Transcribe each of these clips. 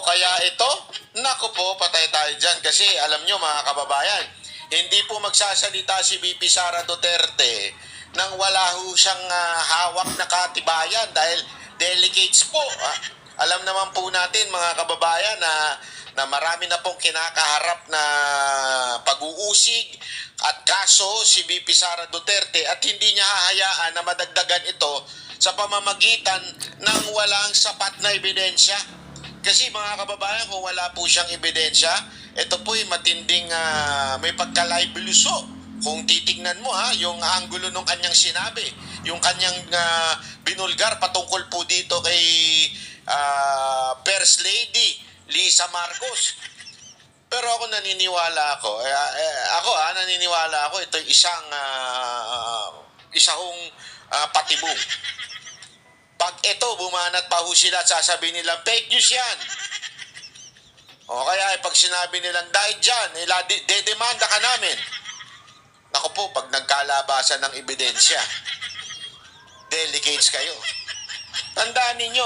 kaya ito? Naku po, patay tayo dyan. Kasi alam nyo mga kababayan, hindi po magsasalita si VP Sara Duterte nang wala ho siyang hawak na katibayan dahil delegates po. Alam naman po natin mga kababayan na marami na pong kinakaharap na pag-uusig at kaso si VP Sara Duterte at hindi niya hahayaan na madagdagan ito sa pamamagitan ng walang sapat na ebidensya. Kasi mga kababayan, kung wala po siyang ebidensya, ito po'y matinding may pagka-live luso. Kung titignan mo yung anggulo ng kanyang sinabi, yung kanyang binulgar patungkol po dito kay First Lady Lisa Marcos. Pero ako naniniwala ako, naniniwala ako ito isang patibong. Pag ito, bumanat pa ho sila at sasabihin nilang fake news yan. O kaya pag sinabi nilang dahil dyan, dedemanda ka namin. Naku po, pag nagkalabasan ng ebidensya, delegates kayo. Tandaan ninyo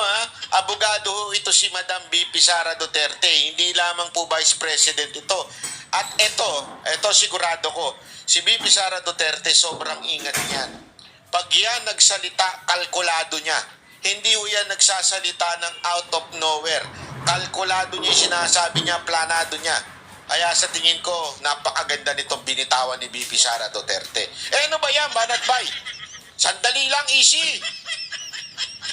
abogado ho ito si Madam VP Sara Duterte, hindi lamang po Vice President ito. At ito sigurado ko, si VP Sara Duterte sobrang ingat niyan. Pag yan nagsalita, kalkulado niya. Hindi ho yan nagsasalita ng out of nowhere. Kalkulado niya, sinasabi niya, planado niya. Kaya sa tingin ko, napakaganda nitong binitawan ni VP Sara Duterte. Ano ba yan, Banat Bay? Sandali lang, easy.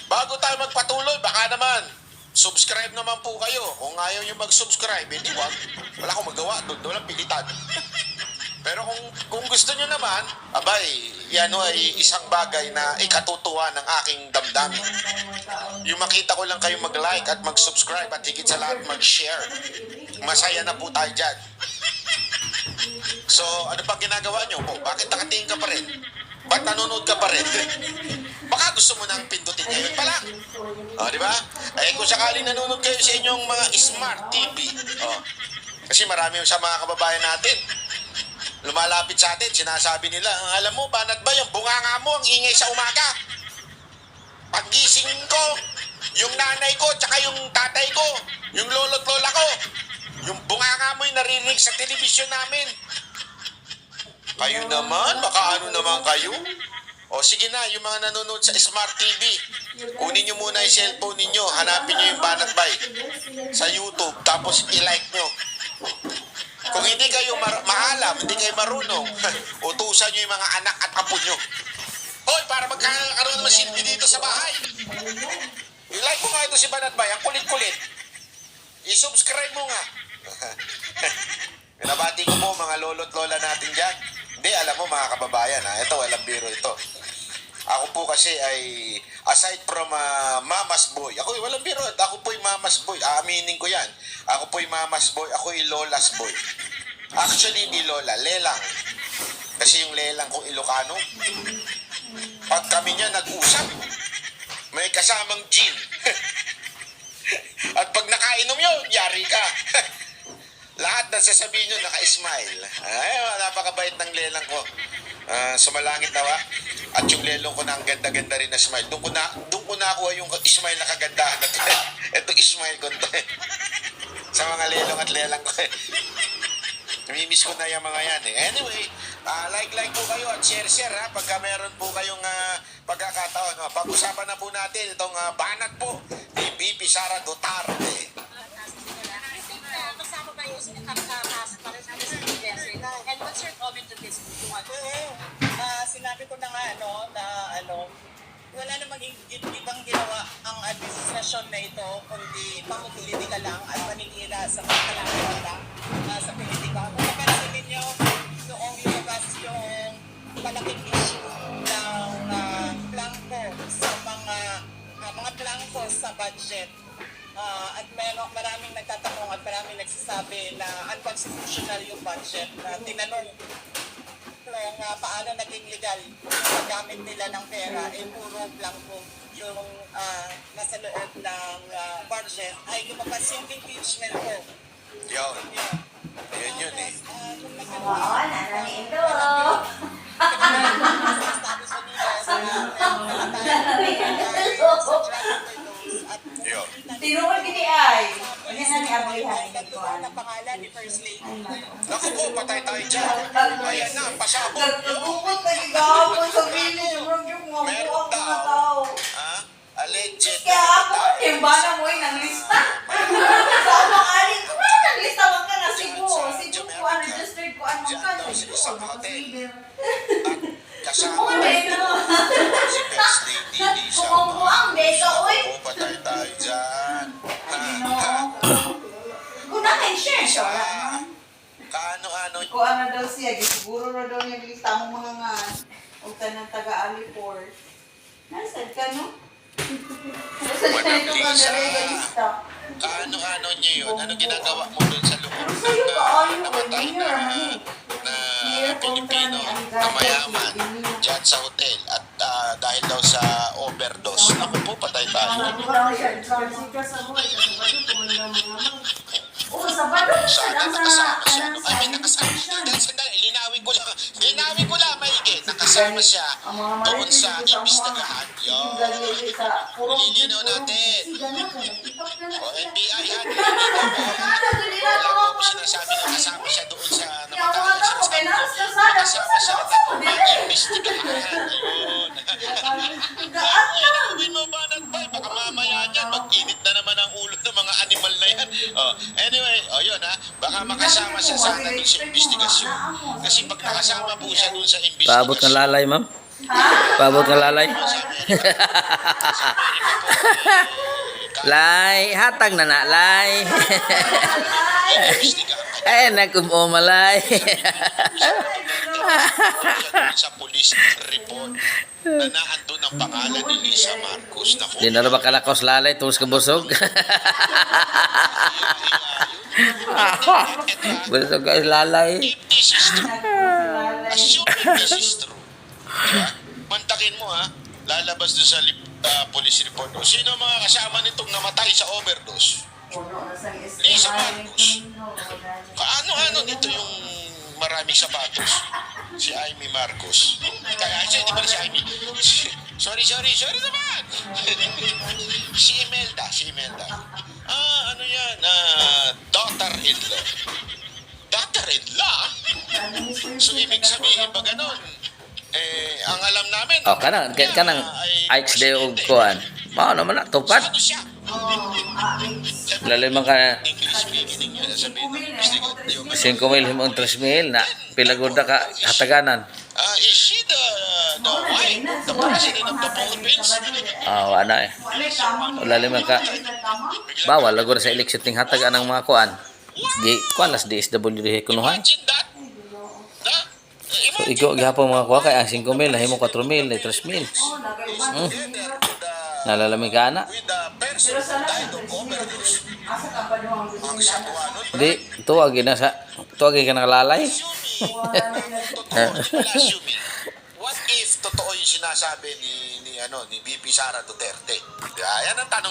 Bago tayo magpatuloy, baka naman, subscribe naman po kayo. Kung ayaw nyo mag-subscribe, hindi wag. Wala akong magawa, doon lang pilitan. Pero kung gusto nyo naman, abay, yan ay isang bagay na ikatutuwa ng aking damdamin. Yung makita ko lang kayo mag-like at mag-subscribe at higit sa lahat mag-share. Masaya na po tayo dyan. So, ano pang ginagawa nyo? Bakit nakatingin ka pa rin? Ba't nanonood ka pa rin? Baka gusto mo nang pindutin ngayon pa lang. Di ba? Kung sakaling nanonood kayo sa inyong mga smart TV, kasi marami sa mga kababayan natin, lumalapit sa atin, sinasabi nila, alam mo, Banat ba, yung bunganga mo, ang ingay sa umaga. Paggising ko, yung nanay ko, tsaka yung tatay ko, yung lolo't lola ko, yung bunganga mo yung naririnig sa telebisyon namin. Kayo naman, baka ano naman kayo? O sige na, yung mga nanonood sa Smart TV, kunin nyo muna yung cellphone ninyo, hanapin nyo yung Banat Bay sa YouTube, tapos i-like nyo. Kung hindi kayo maalam, hindi kayo marunong, utusan nyo yung mga anak at apo nyo. Hoy, para magkakaroon naman silbi dito sa bahay. I-like mo nga ito si Banat Bay, ang kulit-kulit. I-subscribe mo nga. Pinabati ko po mga lolo't lola natin dyan. Hindi, alam mo mga kababayan, ito, walang biro ito. Ako po kasi ay, aside from mama's boy, ako walang biro, ako po'y mama's boy, aaminin ko yan. Ako po'y mama's boy, ako'y lola's boy. Actually, hindi lola, lelang. Kasi yung lelang kong Ilocano, pag kami niya nag-usap, may kasamang gin. At pag nakainom yun, yari ka. Lahat na sasabihin nyo, naka-smile. Ay, napakabait ng lelang ko. Sumalangit nawa. At yung lelong ko na ang ganda-ganda rin na smile. Doon ko nakuha yung smile na kagandahan na ito. Itong smile ko ito. Sa mga lelong at lelang ko. Namimiss ko na yung mga yan Anyway, like po kayo at share pagka meron po kayong pagkakataon. Pag-usapan na po natin itong banat po ni VP Sara Duterte. And what's your comment to this? Sinabi ko na nga, wala namang ibang ginawa ang administrasyon na ito, kundi pang-politika lang at paninira sa mga kalangkota sa politika. Kung napansin ninyo, noong lumabas yung malaking issue ng plangko sa mga plangko sa budget. At maraming nagtatanong at maraming nagsasabi na unconstitutional yung budget. Tinanong kung paano naging legal ang gamit nila ng pera, puro blanco yung nasa loob ng budget ay lumabas yung impeachment ko. Yun. Ayun yun Oo, nananito. Sa Estados Unidos, Yun. Tinungan kini ay. Police Ayan na ni report, Abrihan, ay nagtuon ang pangalan ni First Lady. Naku po, patay tayo dyan. Ayan na, pasabog. Nagbukot na gigapon sa village. Bro, yung mga Meron buwang mga daw. tao. Ha? Alleged. Kaya ako, timbana mo yung ng lista. Sa amang alin, kung ano ng lista, wag ka na Cebu. Cebu ko, unregistered ko, anong Diyan ka. daw sa isang hotel. Kasama Oo, dito. si First Lady Lisa. Kumambuang, dito, uy. Naku, patay tayo dyan. Kung natin share, siya, wala naman. Kaano-ano Kung ano daw siya, siguro na daw niya lista mo mga nga. Uta ng taga-Alipor. Nasad ka, no? Nasad ka Walang nito kang lisa. lista. Kaano-ano niyo yun? Ano ginagawa mo doon sa loob Ano sa'yo ng ka, ayaw, namatay year, ano? na Year, Pilipino kontra ni na Algarve, mayaman Pilipino. dyan sa hotel at dahil daw sa overdose. Naku po, patay tayo. Oo, Sabado. Sana Ang nakasama siya. ang No? Ay, nakasama siya. Dahil sandali, linawin ko lang. Linawin ko lang, maigi. Nakasama siya doon sa imbestigahan. Yun. Lilinaw natin. O, NBI yan. Wala po ako sinasabi na kasama siya doon sa namatay. Kasama siya na imbestigahan. Ayun. Linawin mo ba ng bay? Baka mamaya niyan, mag-init na naman ang ulo ng mga animal na yan. Oh, anyway, yun ha. Baka makasama siya sana doon sa investigasyon. Kasi pag nakasama po siya doon sa Paabot ng investigasyon, lalay, ma'am. Paabot ng lalay. Lay, hatag na na, lay. Ay, nagkumomalay. sa police report na naandun ang pangalan ni Lisa Marcos. Naku, Di na ba kalakos lalay, tulos ka busog. Busog ka lalay. if this is true, assuming this is true, diba? Mantakin mo ha, lalabas doon sa police report. O sino mga kasama nitong namatay sa overdose? Lisa Marcos. Kaano-ano nito yung maraming sapatos? Si Amy Marcos. Kaya siya, di ba si Amy? Sorry naman! si Imelda. Ano yan? Daughter-in-law. Daughter-in-law? So, ibig sabihin ba ganun? Ang alam namin, Oh, kanang XD og kuan. Mao naman na tupad. ano siya? Lalim man ka English speaking yun. Sabihin ng investigator. 5,000 himong 3,000 na pilagod na ka hataganan. Is she the wife, the president of the Philippines? Ah, wala eh. Lalim man ka bawal lagod sa eleksyon ting hatagan ng mga kuan. Di kuan las DSWD kunuhan. Imagine that. Na? So igo gihapon mga kuha kay ang 5,000 nahimo 4,000 na 3,000. Together Nalalami ka ana. with the person who died of overdose. Ang sakuha nun. Di tuwag na sa tuwag ka nang lalay. Assuming, what if totoo yung sinasabi ni VP Sara Duterte? Yan ang tanong